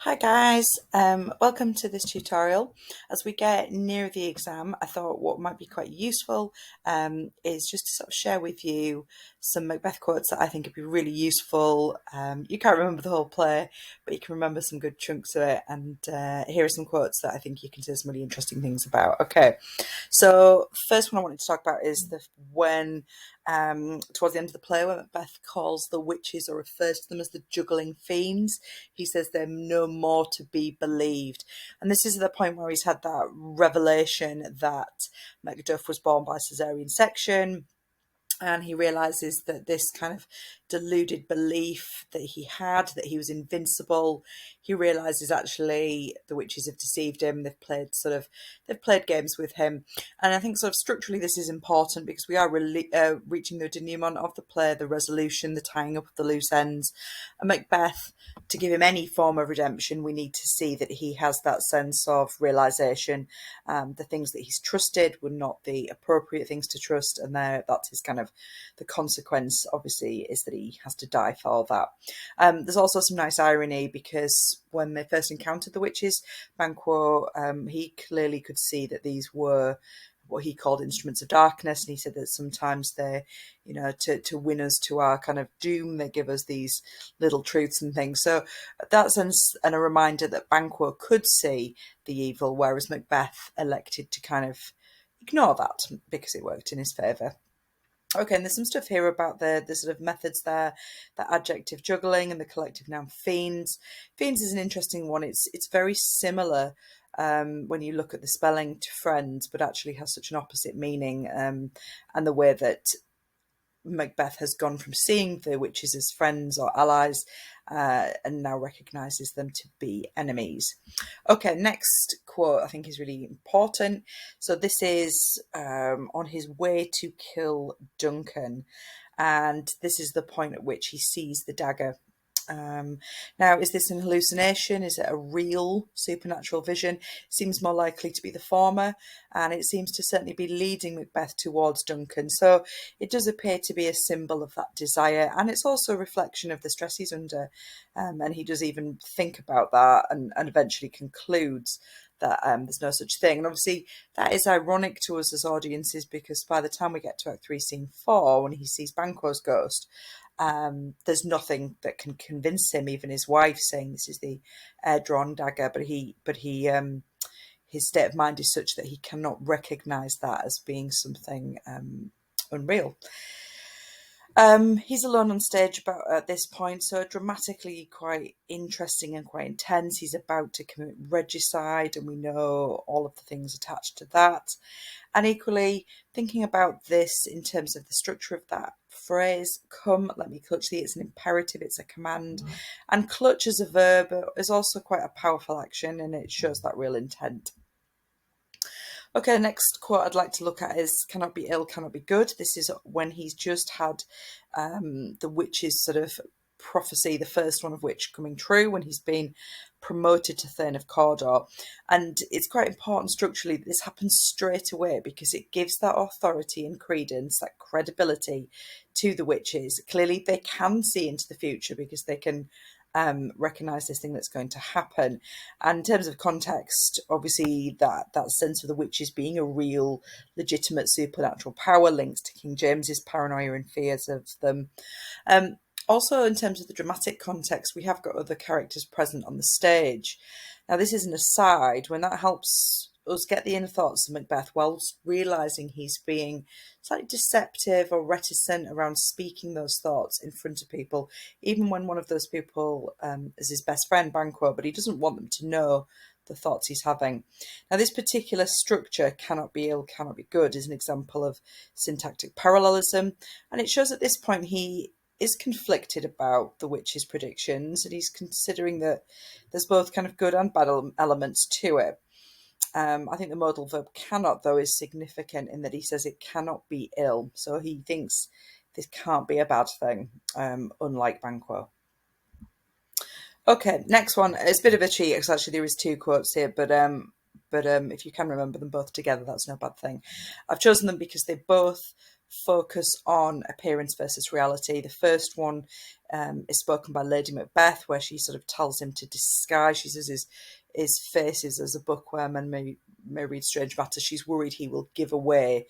Hi guys, welcome to this tutorial. As we get near the exam, I thought what might be quite useful is just to sort of share with you some Macbeth quotes that I think would be really useful. You can't remember the whole play, but you can remember some good chunks of it, and here are some quotes that I think you can say some really interesting things about. Okay, so first one I wanted to talk about is when towards the end of the play, when Macbeth calls the witches or refers to them as the juggling fiends, he says they're no more to be believed. And this is the point where he's had that revelation that Macduff was born by caesarean section, and he realizes that this kind of deluded belief that he had, that he was invincible, he realizes actually the witches have deceived him. They've played games with him. And I think sort of structurally this is important because we are reaching the denouement of the play, the resolution, the tying up of the loose ends. And Macbeth, to give him any form of redemption, we need to see that he has that sense of realization. The things that he's trusted were not the appropriate things to trust, and that's his kind of the consequence, obviously, is that he has to die for that. There's also some nice irony because when they first encountered the witches, Banque, he clearly could see that these were what he called instruments of darkness, and he said that sometimes they, to win us to our kind of doom, they give us these little truths and things. So that sense, and a reminder that Banquo could see the evil, whereas Macbeth elected to kind of ignore that because it worked in his favour. Okay, and there's some stuff here about the sort of methods there, the adjective juggling and the collective noun fiends. Fiends is an interesting one. It's very similar when you look at the spelling to friends, but actually has such an opposite meaning, and the way that Macbeth has gone from seeing the witches as friends or allies and now recognises them to be enemies. Okay, next quote I think is really important. So this is on his way to kill Duncan, and this is the point at which he sees the dagger. Now, is this an hallucination? Is it a real supernatural vision? Seems more likely to be the former, and it seems to certainly be leading Macbeth towards Duncan. So it does appear to be a symbol of that desire, and it's also a reflection of the stress he's under. And he does even think about that and eventually concludes that there's no such thing. And obviously that is ironic to us as audiences because by the time we get to Act 3, Scene 4, when he sees Banquo's ghost, there's nothing that can convince him, even his wife saying this is the drawn dagger, but his state of mind is such that he cannot recognise that as being something unreal. He's alone on stage about at this point, so dramatically quite interesting and quite intense. He's about to commit regicide, and we know all of the things attached to that. And equally, thinking about this in terms of the structure of that phrase, come, let me clutch thee, it's an imperative, it's a command. And clutch as a verb is also quite a powerful action, and it shows that real intent. Okay, the next quote I'd like to look at is cannot be ill, cannot be good. This is when he's just had the witch's sort of prophecy, the first one of which coming true, when he's been promoted to Thane of Cawdor. And it's quite important structurally that this happens straight away because it gives that authority and credence, that credibility to the witches. Clearly they can see into the future because they can recognise this thing that's going to happen. And in terms of context, obviously that sense of the witches being a real, legitimate supernatural power links to King James's paranoia and fears of them. Also, in terms of the dramatic context, we have got other characters present on the stage. Now, this is an aside. When that helps us get the inner thoughts of Macbeth whilst realising he's being slightly deceptive or reticent around speaking those thoughts in front of people, even when one of those people is his best friend, Banquo, but he doesn't want them to know the thoughts he's having. Now, this particular structure, cannot be ill, cannot be good, is an example of syntactic parallelism, and it shows at this point he is conflicted about the witch's predictions, and he's considering that there's both kind of good and bad elements to it. I think the modal verb cannot, though, is significant in that he says it cannot be ill. So he thinks this can't be a bad thing, unlike Banquo. Okay, next one. It's a bit of a cheat because actually there is two quotes here, but if you can remember them both together, that's no bad thing. I've chosen them because they both focus on appearance versus reality. The first one is spoken by Lady Macbeth, where she sort of tells him to disguise. She says his face is as a bookworm and may read strange matters. She's worried he will give away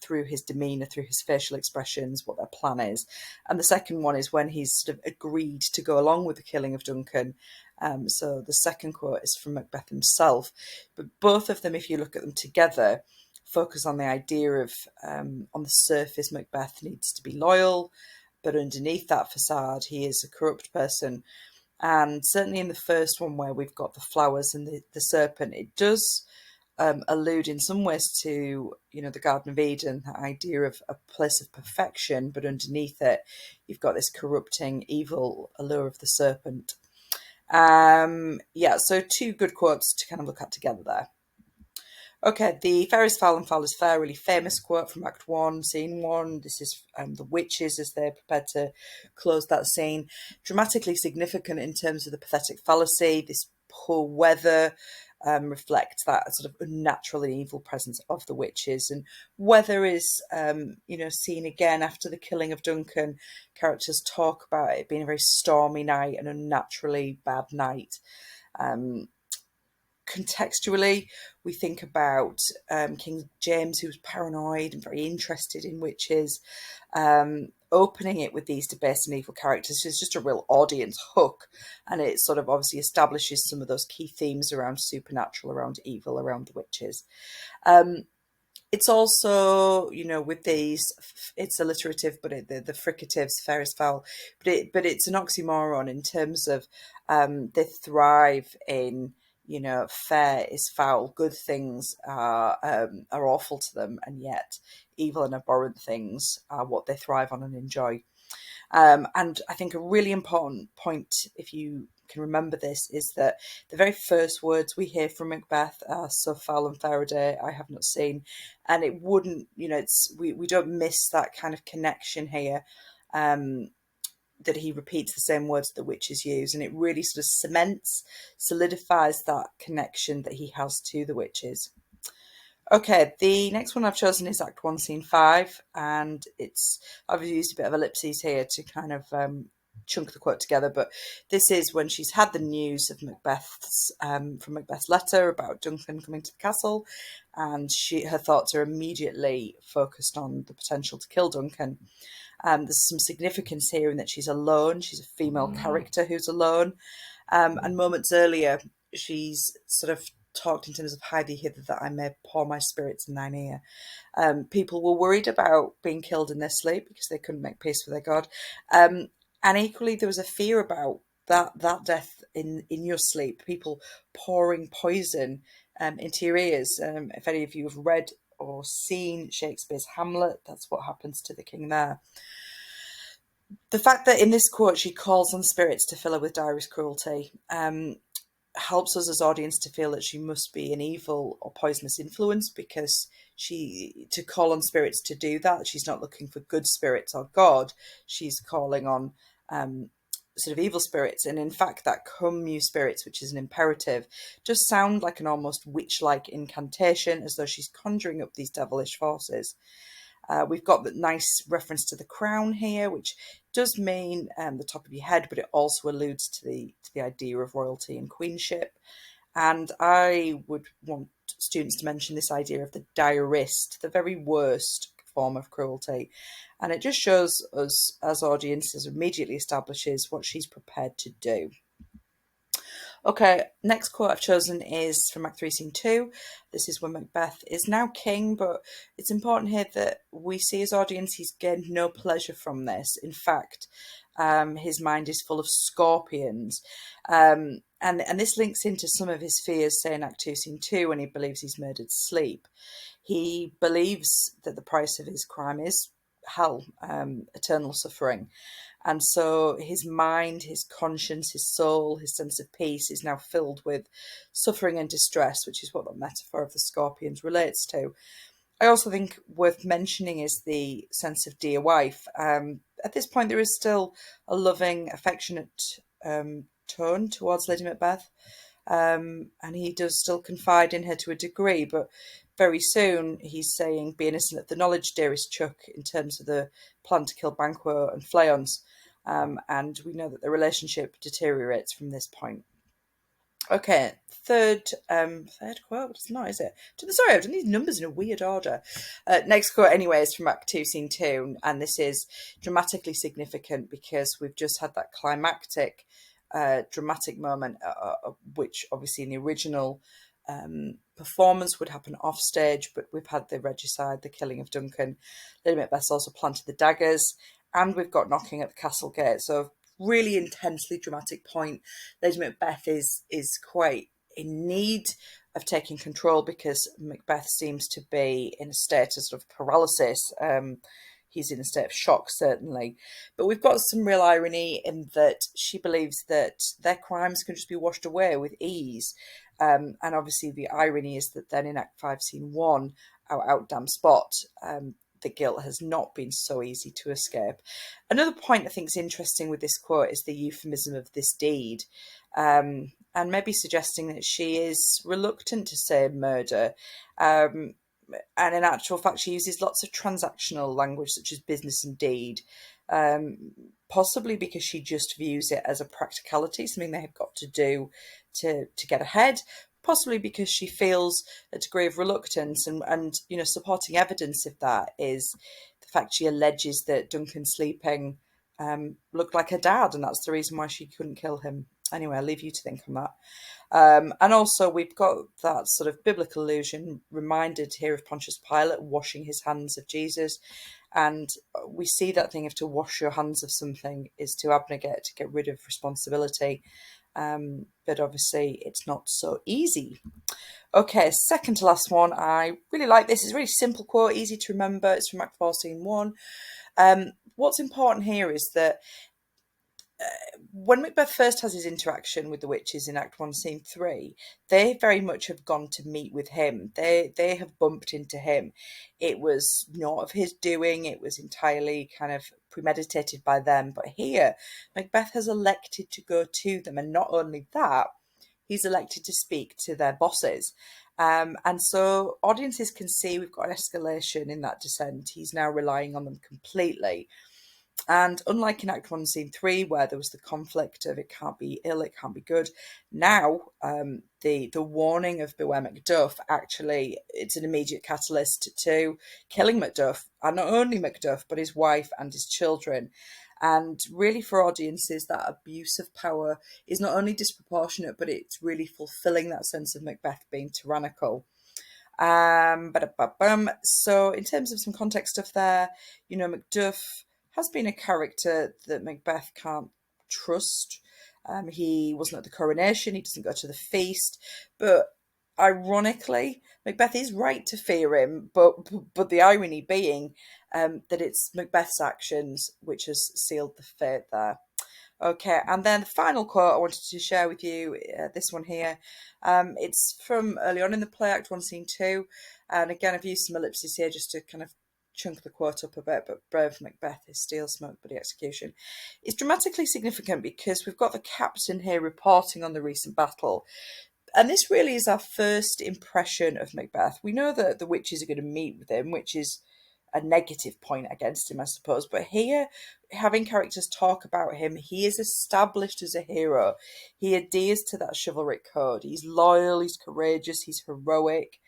through his demeanour, through his facial expressions, what their plan is. And the second one is when he's sort of agreed to go along with the killing of Duncan. So the second quote is from Macbeth himself. But both of them, if you look at them together, focus on the idea of, on the surface, Macbeth needs to be loyal, but underneath that facade, he is a corrupt person. And certainly in the first one, where we've got the flowers and the serpent, it does allude in some ways to, the Garden of Eden, that idea of a place of perfection, but underneath it, you've got this corrupting, evil allure of the serpent. So two good quotes to kind of look at together there. Okay, the fair is foul and foul is fair, really famous quote from Act 1, Scene 1. This is the witches as they're prepared to close that scene. Dramatically significant in terms of the pathetic fallacy. This poor weather reflects that sort of unnatural and evil presence of the witches. And weather is, seen again after the killing of Duncan. Characters talk about it being a very stormy night, an unnaturally bad night. Contextually, we think about King James, who was paranoid and very interested in witches, opening it with these debased and evil characters. It's just a real audience hook, and it sort of obviously establishes some of those key themes around supernatural, around evil, around the witches. It's also, with these, it's alliterative, but the fricatives, fair is foul, but it's an oxymoron in terms of they thrive in, fair is foul, good things are awful to them, and yet evil and abhorrent things are what they thrive on and enjoy. And I think a really important point, if you can remember this, is that the very first words we hear from Macbeth are "so foul and fair a day I have not seen," and it wouldn't, we don't miss that kind of connection here. That he repeats the same words the witches use, and it really sort of solidifies that connection that he has to the witches. Okay, the next one I've chosen is Act 1, Scene 5, and I've used a bit of ellipses here to kind of chunk the quote together, but this is when she's had the news of from Macbeth's letter about Duncan coming to the castle, and her thoughts are immediately focused on the potential to kill Duncan. There's some significance here in that she's alone. She's a female character who's alone. And moments earlier, she's sort of talked in terms of hide thee hither that I may pour my spirits in thine ear. People were worried about being killed in their sleep because they couldn't make peace with their God. And equally, there was a fear about that death in your sleep, people pouring poison into your ears. If any of you have read or seen Shakespeare's Hamlet, that's what happens to the king there. The fact that in this quote she calls on spirits to fill her with direst cruelty helps us as audience to feel that she must be an evil or poisonous influence, because to call on spirits to do that, she's not looking for good spirits or God, she's calling on sort of evil spirits. And in fact, that "come you spirits," which is an imperative, does sound like an almost witch-like incantation, as though she's conjuring up these devilish forces. We've got the nice reference to the crown here, which does mean the top of your head, but it also alludes to the idea of royalty and queenship. And I would want students to mention this idea of the direst, the very worst form of cruelty. And it just shows us as audiences, immediately establishes what she's prepared to do. Okay, next quote I've chosen is from Act 3, Scene 2. This is when Macbeth is now king, but it's important here that we see as audience he's gained no pleasure from this. In fact, his mind is full of scorpions. And this links into some of his fears, say in Act 2, Scene 2, when he believes he's murdered sleep. He believes that the price of his crime is hell, eternal suffering. And so his mind, his conscience, his soul, his sense of peace is now filled with suffering and distress, which is what the metaphor of the scorpions relates to. I also think worth mentioning is the sense of dear wife. At this point, there is still a loving, affectionate tone towards Lady Macbeth. and he does still confide in her to a degree, but very soon he's saying, "Be innocent of the knowledge, dearest Chuck," in terms of the plan to kill Banque and Fleance. And we know that the relationship deteriorates from this point. Okay, third quote. It's not, is it? Sorry, I've done these numbers in a weird order. Next quote, anyway, is from Act 2, Scene 2, and this is dramatically significant because we've just had that climactic, dramatic moment, which obviously in the original performance would happen off stage, but we've had the regicide, the killing of Duncan. Lady Macbeth's also planted the daggers, and we've got knocking at the castle gate. So really intensely dramatic point. Lady Macbeth is quite in need of taking control because Macbeth seems to be in a state of sort of paralysis. He's in a state of shock, certainly. But we've got some real irony in that she believes that their crimes can just be washed away with ease. And obviously the irony is that then in Act 5, Scene 1, out damn spot, the guilt has not been so easy to escape. Another point I think is interesting with this quote is the euphemism of this deed, and maybe suggesting that she is reluctant to say murder. And in actual fact, she uses lots of transactional language such as business and deed, possibly because she just views it as a practicality, something they have got to do to get ahead. Possibly because she feels a degree of reluctance, and supporting evidence of that is the fact she alleges that Duncan sleeping looked like her dad, and that's the reason why she couldn't kill him. Anyway, I'll leave you to think on that. And also we've got that sort of biblical allusion reminded here of Pontius Pilate washing his hands of Jesus. And we see that thing of to wash your hands of something is to abnegate, to get rid of responsibility. But obviously it's not so easy. Okay, second to last one. I really like this. It's a really simple quote, easy to remember. It's from Act 4, Scene 1. What's important here is that when Macbeth first has his interaction with the witches in Act 1, Scene 3, they very much have gone to meet with him. They have bumped into him. It was not of his doing. It was entirely kind of premeditated by them. But here, Macbeth has elected to go to them. And not only that, he's elected to speak to their bosses. And so audiences can see we've got an escalation in that descent. He's now relying on them completely. And unlike in Act 1, Scene 3, where there was the conflict of it can't be ill, it can't be good, now the warning of beware Macduff, actually, it's an immediate catalyst to killing Macduff, and not only Macduff, but his wife and his children. And really for audiences, that abuse of power is not only disproportionate, but it's really fulfilling that sense of Macbeth being tyrannical. So in terms of some context stuff there, Macduff has been a character that Macbeth can't trust. He wasn't at the coronation, he doesn't go to the feast, but ironically, Macbeth is right to fear him, but the irony being that it's Macbeth's actions which has sealed the fate there. Okay, and then the final quote I wanted to share with you, this one here, it's from early on in the play, Act 1, Scene 2, and again I've used some ellipses here just to kind of chunk the quote up a bit, but brave Macbeth is steel, smoke, bloody execution. It's dramatically significant because we've got the captain here reporting on the recent battle, and this really is our first impression of Macbeth. We know that the witches are going to meet with him, which is a negative point against him, I suppose. But here, having characters talk about him, he is established as a hero. He adheres to that chivalric code. He's loyal, he's courageous, he's heroic.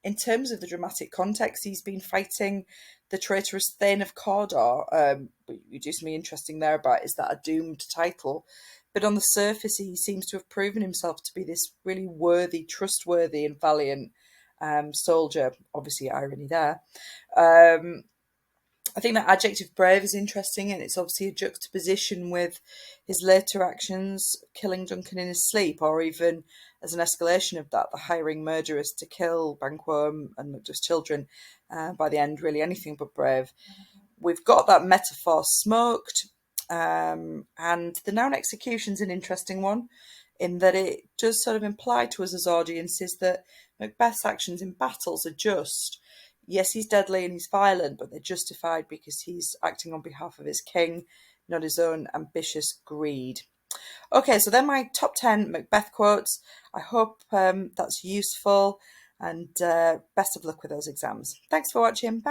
In terms of the dramatic context, he's been fighting the traitorous Thane of Cawdor. You do something interesting there about, is that a doomed title? But on the surface, he seems to have proven himself to be this really worthy, trustworthy and valiant soldier. Obviously, irony there. I think that adjective brave is interesting, and it's obviously a juxtaposition with his later actions, killing Duncan in his sleep, or even as an escalation of that, the hiring murderers to kill Banque and Macduff's children. By the end, really anything but brave. We've got that metaphor smoked, and the noun execution's an interesting one, in that it does sort of imply to us as audiences that Macbeth's actions in battles are just. Yes, he's deadly and he's violent, but they're justified because he's acting on behalf of his king, not his own ambitious greed. Okay, so they're my top 10 Macbeth quotes. I hope that's useful, and best of luck with those exams. Thanks for watching. Bye.